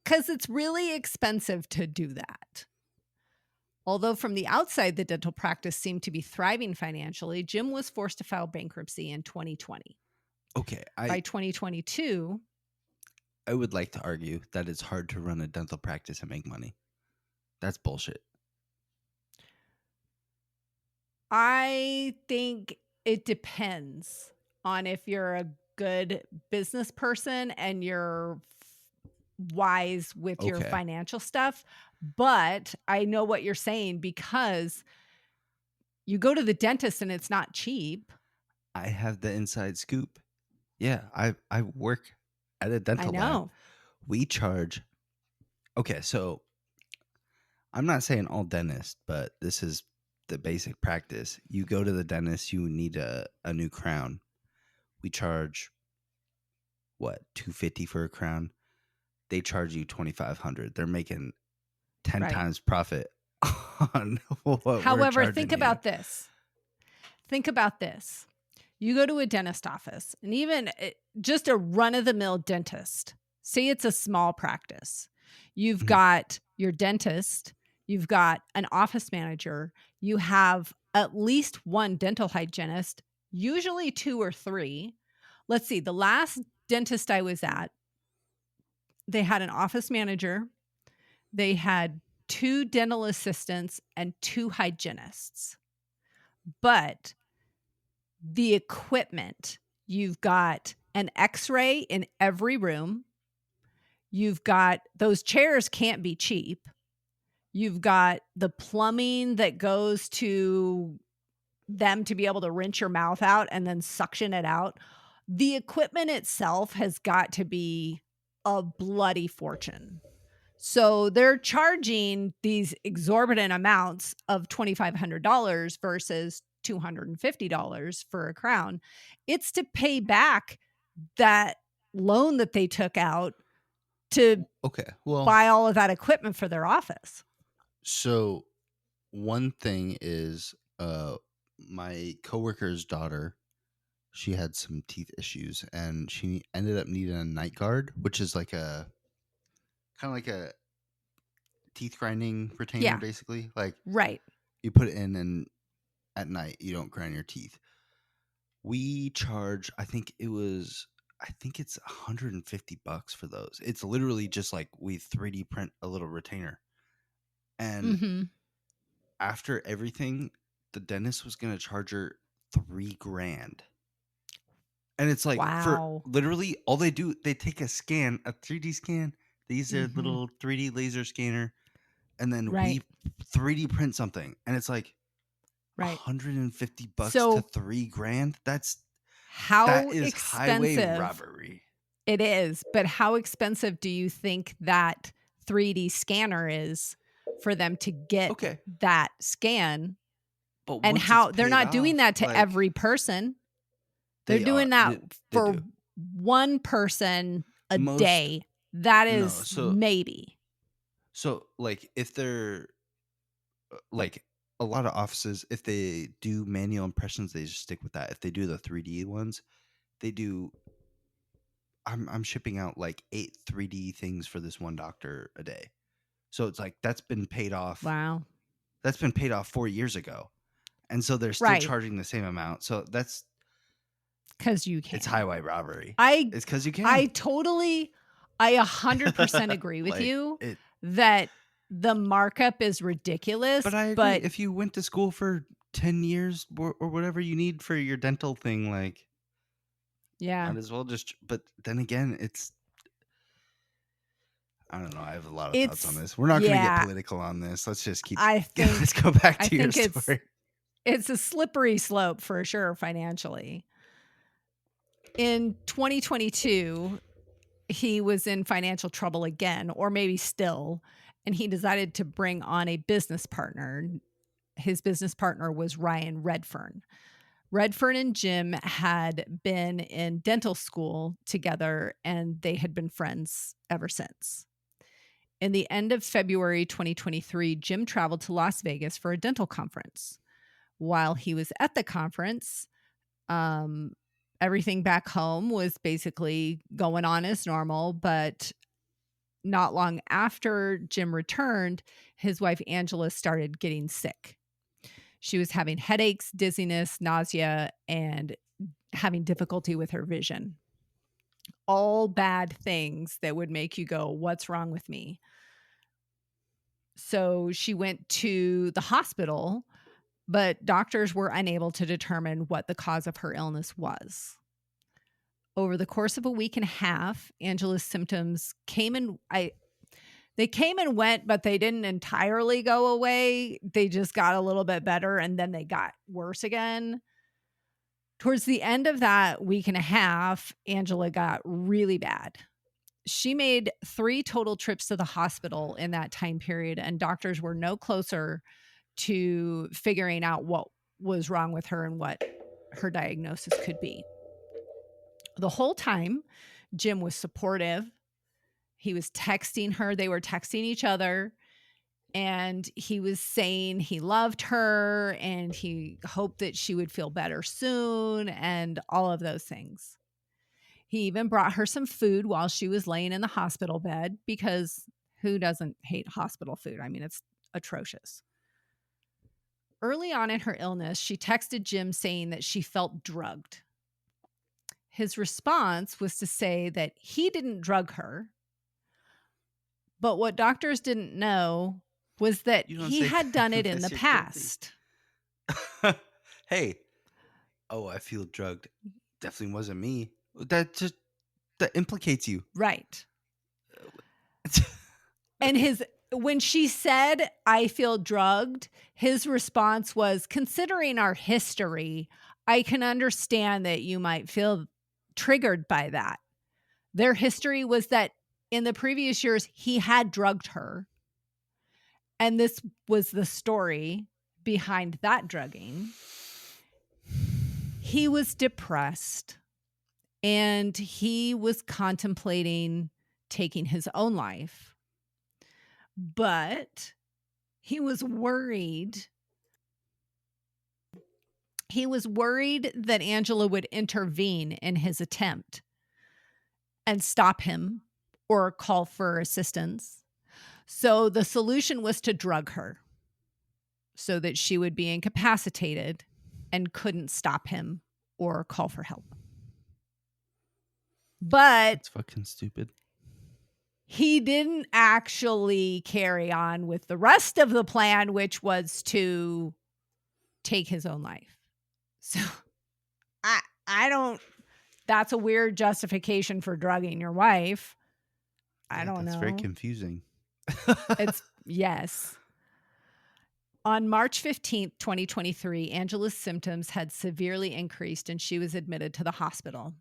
because it's really expensive to do that. Although from the outside, the dental practice seemed to be thriving financially, Jim was forced to file bankruptcy in 2020. Okay. By 2022... I would like to argue that it's hard to run a dental practice and make money. That's bullshit. I think it depends on if you're a good business person and you're wise with your Okay. financial stuff. But I know what you're saying, because you go to the dentist and it's not cheap. I have the inside scoop. Yeah, I work at a I dental lab. know. We charge. Okay, so I'm not saying all dentists, but this is the basic practice. You go to the dentist, you need a new crown. We charge what, $250 for a crown? They charge you $2,500. They're making 10 Right. times profit on what we're However, charging think you. about this. Think about this. You go to a dentist office, and even just a run-of-the-mill dentist, say it's a small practice. You've Mhm. got your dentist, you've got an office manager, you have at least one dental hygienist, usually 2 or 3. Let's see, the last dentist I was at, they had an office manager, they had 2 dental assistants, and 2 hygienists. But the equipment, you've got an x-ray in every room. You've got, those chairs can't be cheap. You've got the plumbing that goes to them to be able to rinse your mouth out and then suction it out. The equipment itself has got to be a bloody fortune. So they're charging these exorbitant amounts of $2,500 versus $250 for a crown. It's to pay back that loan that they took out to Okay, well, buy all of that equipment for their office. so one thing is my coworker's daughter, she had some teeth issues and she ended up needing a night guard, which is like a kind of like a teeth grinding retainer, Yeah. basically. Like Right. you put it in and at night you don't grind your teeth. We charge, I think it's $150 for those. It's literally just like we 3D print a little retainer. And Mm-hmm. after everything, the dentist was gonna charge her $3,000. And it's like, for Wow. literally all they do, they take a scan, a 3D scan, they use their Mhm. little 3D laser scanner, and then Right. we 3D print something. And it's like Right. $150 So- to $3,000. That How is highway expensive robbery. it is, but how expensive do you think that 3D scanner is for them to get Okay. that scan? But And once how it's they're paid not doing off, that to like, every person. They're they doing are. that They for do. one person a Most- day. That No, is so- maybe. So, like, if they're like a lot of offices, if they do manual impressions, they just stick with that. If they do the 3D ones, they do. I'm shipping out like 8 3D things for this one doctor a day, so it's like that's been paid off. Wow. That's been paid off 4 years ago, and so they're still Right. charging the same amount. So that's Because you can. it's highway robbery. I It's because you can. I 100% agree with Like, you it- that the markup is ridiculous. But I agree. If you went to school for 10 years or whatever you need for your dental thing, like, yeah. might as well just. But then again, it's. I don't know. I have a lot of thoughts on It's- this. We're not going to yeah. get political on this. Let's just keep. I think Let's go back I to your think story. it's a slippery slope for sure financially. In 2022, he was in financial trouble again, or maybe still, and he decided to bring on a business partner. His business partner was Ryan Redfern. Redfern and Jim had been in dental school together, and they had been friends ever since. In the end of February 2023, Jim traveled to Las Vegas for a dental conference. While he was at the conference, everything back home was basically going on as normal, but not long after Jim returned, his wife Angela started getting sick. She was having headaches, dizziness, nausea, and having difficulty with her vision. All bad things that would make you go, "What's wrong with me?" So she went to the hospital, but doctors were unable to determine what the cause of her illness was. Over the course of a week and a half, Angela's symptoms came and went, but they didn't entirely go away. They just got a little bit better, and then they got worse again. Towards the end of that week and a half, Angela got really bad. She made 3 total trips to the hospital in that time period, and doctors were no closer to figuring out what was wrong with her and what her diagnosis could be. The whole time, Jim was supportive. He was texting her. They were texting each other. And he was saying he loved her and he hoped that she would feel better soon and all of those things. He even brought her some food while she was laying in the hospital bed, because who doesn't hate hospital food? I mean, it's atrocious. Early on in her illness, she texted Jim saying that she felt drugged. His response was to say that he didn't drug her, but what doctors didn't know was that he had done it in the past. Hey, I feel drugged. Definitely wasn't me. That implicates you. Right. And when she said, I feel drugged, his response was, considering our history, I can understand that you might feel triggered by that. Their history was that in the previous years, he had drugged her. And this was the story behind that drugging. He was depressed and he was contemplating taking his own life. But he was worried. He was worried that Angela would intervene in his attempt and stop him or call for assistance. So the solution was to drug her so that she would be incapacitated and couldn't stop him or call for help. But it's fucking stupid. He didn't actually carry on with the rest of the plan, which was to take his own life. So I don't, that's a weird justification for drugging your wife. I don't know. That's very confusing. Yes. On March 15th, 2023, Angela's symptoms had severely increased and she was admitted to the hospital.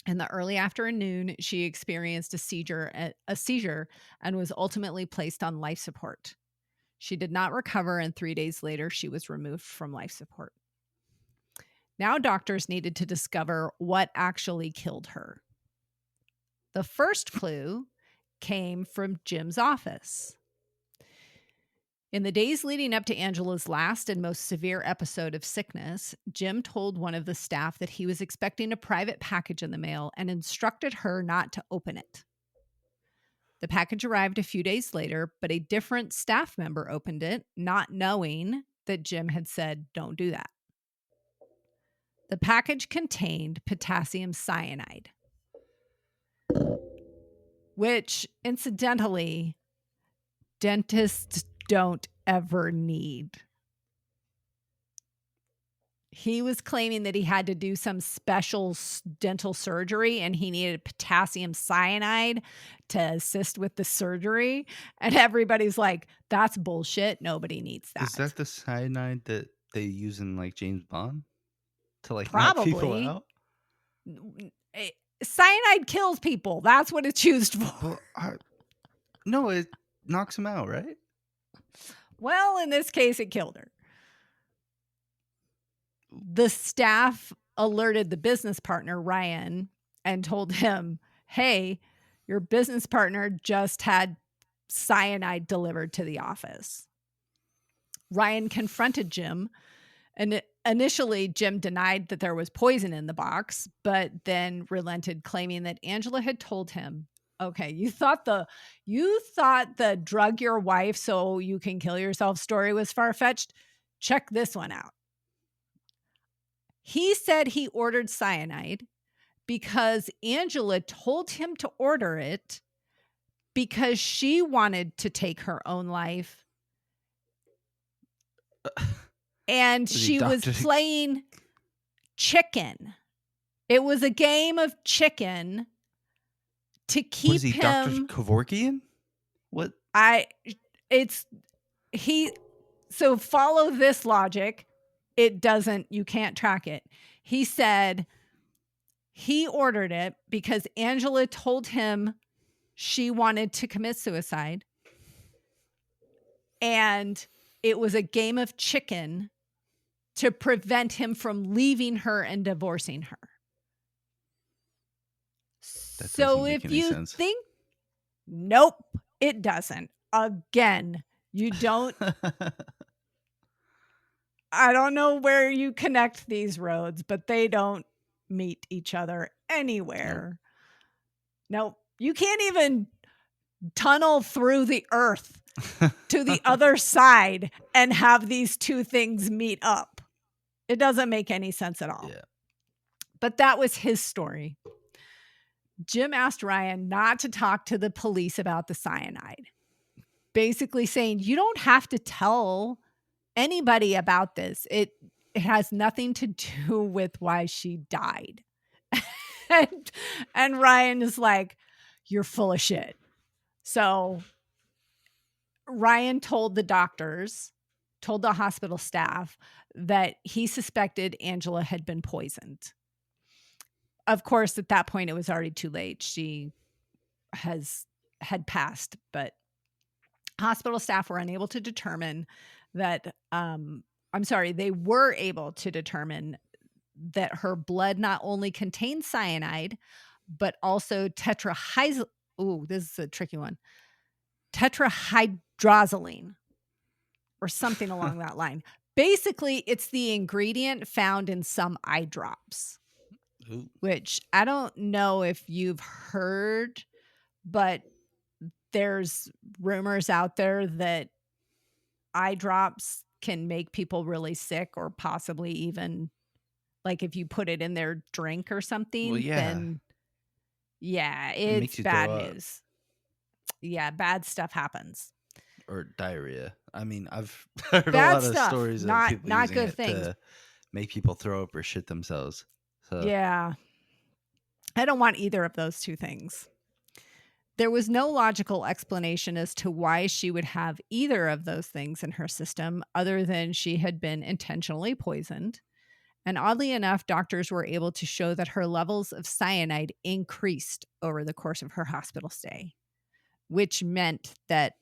In the early afternoon, she experienced a seizure and was ultimately placed on life support. She did not recover, and 3 days later, she was removed from life support. Now doctors needed to discover what actually killed her. The first clue came from Jim's office. In the days leading up to Angela's last and most severe episode of sickness, Jim told one of the staff that he was expecting a private package in the mail and instructed her not to open it. The package arrived a few days later, but a different staff member opened it, not knowing that Jim had said, "Don't do that." The package contained potassium cyanide, which, incidentally, dentists don't ever need. He was claiming that he had to do some special dental surgery and he needed potassium cyanide to assist with the surgery. And everybody's like, that's bullshit. Nobody needs that. Is that the cyanide that they use in like James Bond to like Probably. knock people out? Cyanide kills people. That's what it's used for. Well, no, it knocks them out, right? Well, in this case, it killed her. The staff alerted the business partner, Ryan, and told him, hey, your business partner just had cyanide delivered to the office. Ryan confronted Jim, and initially Jim denied that there was poison in the box, but then relented, claiming that Angela had told him, okay, you thought the drug your wife so you can kill yourself story was far-fetched? Check this one out. He said he ordered cyanide because Angela told him to order it because she wanted to take her own life. And she was playing chicken. It was a game of chicken to keep Was he Dr. him. Kevorkian? What? So follow this logic. You can't track it. He said he ordered it because Angela told him she wanted to commit suicide. And it was a game of chicken to prevent him from leaving her and divorcing her. So if you think, nope, it doesn't. Again, you don't. I don't know where you connect these roads, but they don't meet each other anywhere. Nope. You can't even tunnel through the earth to the other side and have these two things meet up. It doesn't make any sense at all. Yeah. But that was his story. Jim asked Ryan not to talk to the police about the cyanide, basically saying, you don't have to tell anybody about this. It has nothing to do with why she died. and Ryan is like, you're full of shit. So Ryan told the hospital staff that he suspected Angela had been poisoned. Of course, at that point, it was already too late. She had passed, but hospital staff were unable to determine that, they were able to determine that her blood not only contained cyanide, but also this is a tricky one, tetrahydrozoline or something along that line. Basically, it's the ingredient found in some eye drops. Ooh. Which I don't know if you've heard, but there's rumors out there that eye drops can make people really sick, or possibly even like if you put it in their drink or something, then it's bad news. Yeah, bad stuff happens. Or diarrhea. I mean, I've heard bad a lot stuff, of stories of people not using good it things. to make people throw up or shit themselves. So. Yeah. I don't want either of those two things. There was no logical explanation as to why she would have either of those things in her system, other than she had been intentionally poisoned. And oddly enough, doctors were able to show that her levels of cyanide increased over the course of her hospital stay, which meant that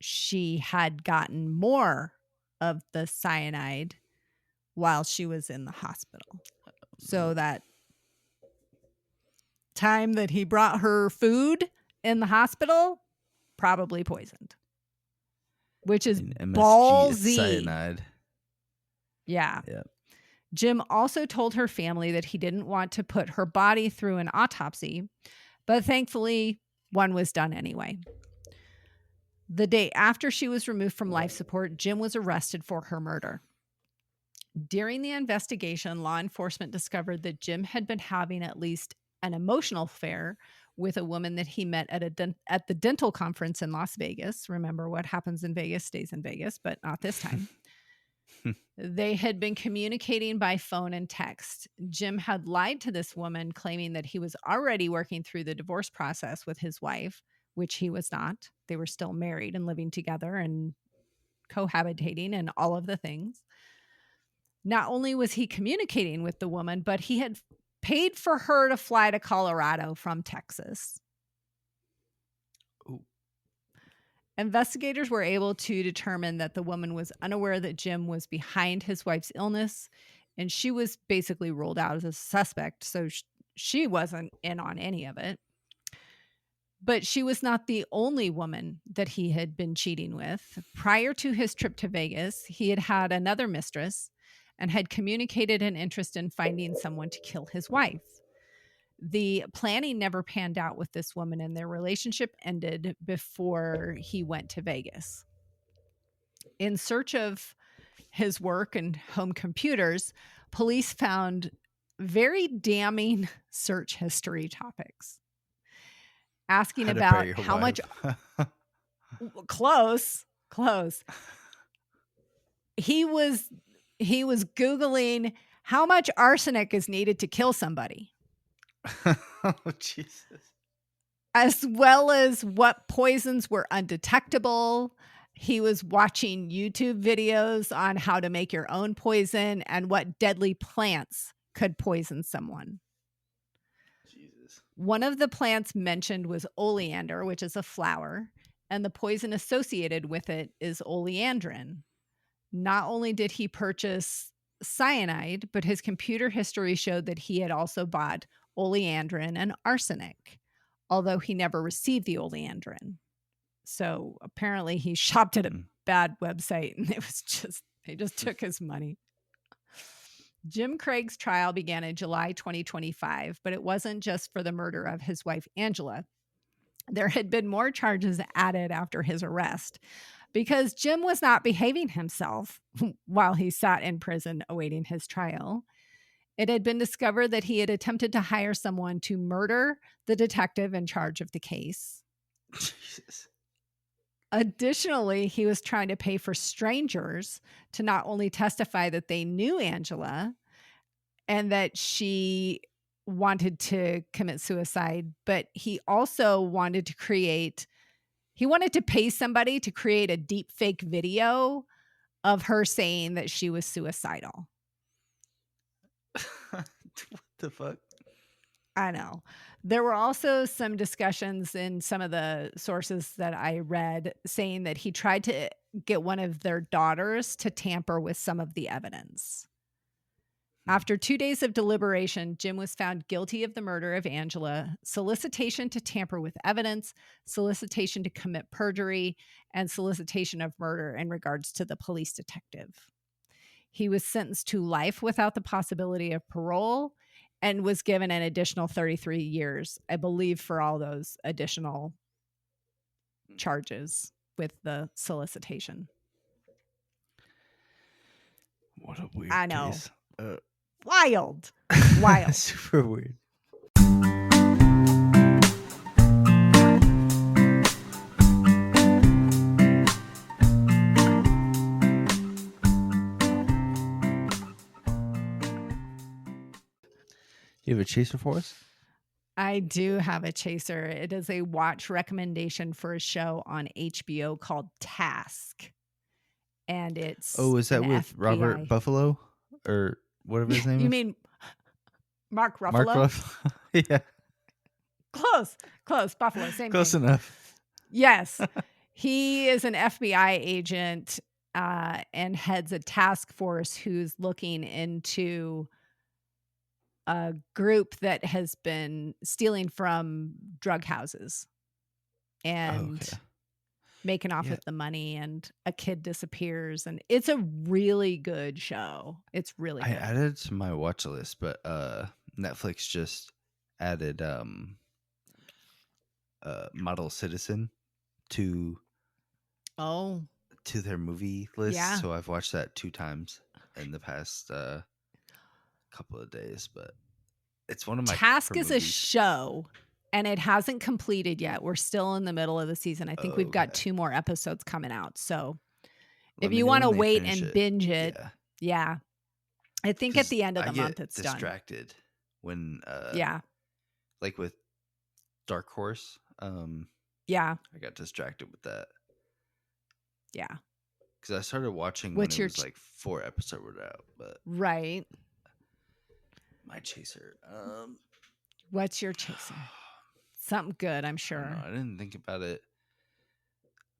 she had gotten more of the cyanide while she was in the hospital. So that time that he brought her food in the hospital, probably poisoned, which is ballsy. Cyanide. Yeah. Jim also told her family that he didn't want to put her body through an autopsy, but thankfully one was done anyway. The day after she was removed from life support, Jim was arrested for her murder. During the investigation, law enforcement discovered that Jim had been having at least an emotional affair with a woman that he met at the dental conference in Las Vegas. Remember, what happens in Vegas stays in Vegas, but not this time. They had been communicating by phone and text. Jim had lied to this woman, claiming that he was already working through the divorce process with his wife, which he was not. They were still married and living together and cohabitating and all of the things. Not only was he communicating with the woman, but he had paid for her to fly to Colorado from Texas. Ooh. Investigators were able to determine that the woman was unaware that Jim was behind his wife's illness, and she was basically ruled out as a suspect, so she wasn't in on any of it. But she was not the only woman that he had been cheating with. Prior to his trip to Vegas, he had had another mistress and had communicated an interest in finding someone to kill his wife. The planning never panned out with this woman, and their relationship ended before he went to Vegas. In search of his work and home computers, police found very damning search history topics, asking about how much close. He was Googling how much arsenic is needed to kill somebody, Oh, Jesus. as well as what poisons were undetectable. He was watching YouTube videos on how to make your own poison and what deadly plants could poison someone. Jesus. One of the plants mentioned was oleander, which is a flower, and the poison associated with it is oleandrin. Not only did he purchase cyanide, but his computer history showed that he had also bought oleandrin and arsenic, although he never received the oleandrin. So apparently he shopped at a bad website and they just took his money. Jim Craig's trial began in July 2025, but it wasn't just for the murder of his wife, Angela. There had been more charges added after his arrest because Jim was not behaving himself while he sat in prison awaiting his trial. It had been discovered that he had attempted to hire someone to murder the detective in charge of the case. Jesus. Additionally, he was trying to pay for strangers to not only testify that they knew Angela and that she wanted to commit suicide, but he also wanted to pay somebody to create a deep fake video of her saying that she was suicidal. What the fuck? I know. There were also some discussions in some of the sources that I read saying that he tried to get one of their daughters to tamper with some of the evidence. After 2 days of deliberation, Jim was found guilty of the murder of Angela, solicitation to tamper with evidence, solicitation to commit perjury, and solicitation of murder in regards to the police detective. He was sentenced to life without the possibility of parole and was given an additional 33 years, I believe, for all those additional charges with the solicitation. What a weird I know. case. Wild. Wild. Super weird. You have a chaser for us? I do have a chaser. It is a watch recommendation for a show on HBO called Task. And it's Is that an with FBI. Robert Buffalo or whatever his name is? You mean Mark Ruffalo? Mark Buffalo. Yeah. Close. Buffalo, same Close thing. enough. Yes. He is an FBI agent and heads a task force who's looking into a group that has been stealing from drug houses and making off with the money, and a kid disappears, and it's a really good show. It's really good. I added it to my watch list, but Netflix just added Model Citizen to their movie list. Yeah. So I've watched that 2 times in the past couple of days, but it's one of my Task is movies. a show, and it hasn't completed yet. We're still in the middle of the season. I think we've got 2 more episodes coming out. So if you want to wait and binge it, yeah. I think at the end of the month it's done. Distracted when like with Dark Horse. Yeah. I got distracted with that. Yeah. Because I started watching when it was like 4 episodes were out, but right. My chaser. What's your chaser? Something good, I'm sure. I didn't think about it.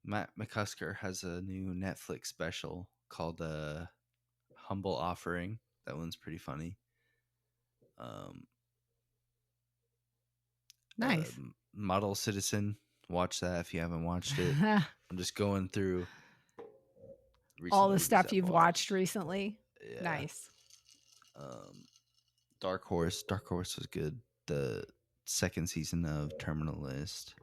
Matt McCusker has a new Netflix special called Humble Offering. That one's pretty funny. Nice. Model Citizen. Watch that if you haven't watched it. I'm just going through all the stuff you've watched recently. Yeah. Nice. Dark Horse. Dark Horse was good. The 2nd season of Terminal List.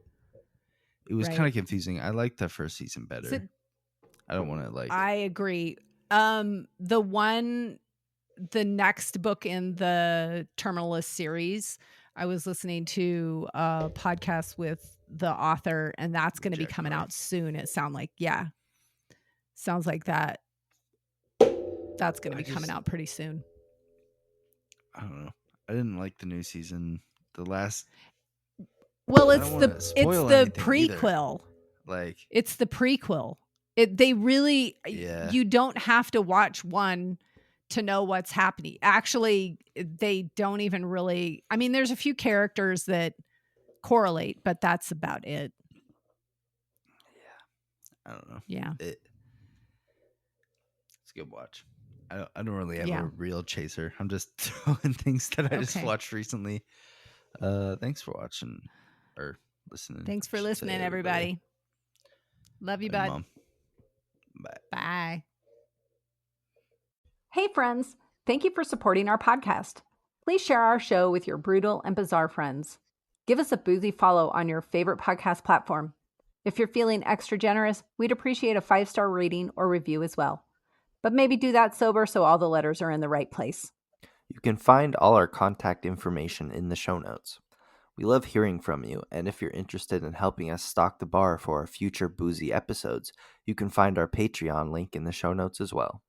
It was kind of confusing. I liked the 1st season better. I don't want to I agree. The next book in the Terminal List series, I was listening to a podcast with the author, and that's going to be coming out soon. It sounds like that. That's going to be coming out pretty soon. I don't know. I didn't like the new season. The last. Well, I it's don't the wanna spoil the anything either. prequel. Like, It's the prequel. They really Yeah. you don't have to watch one to know what's happening. Actually, they don't even really. I mean, there's a few characters that correlate, but that's about it. I don't know. Yeah. It's a good watch. I don't really have Yeah. a real chaser. I'm just throwing things that I just Okay. watched recently. Thanks for watching or listening. Thanks for I should say, listening, everybody. Love you, Love bud. Mom. Bye. Bye. Hey, friends. Thank you for supporting our podcast. Please share our show with your brutal and bizarre friends. Give us a Boozy follow on your favorite podcast platform. If you're feeling extra generous, we'd appreciate a 5-star rating or review as well. But maybe do that sober so all the letters are in the right place. You can find all our contact information in the show notes. We love hearing from you, and if you're interested in helping us stock the bar for our future Boozy episodes, you can find our Patreon link in the show notes as well.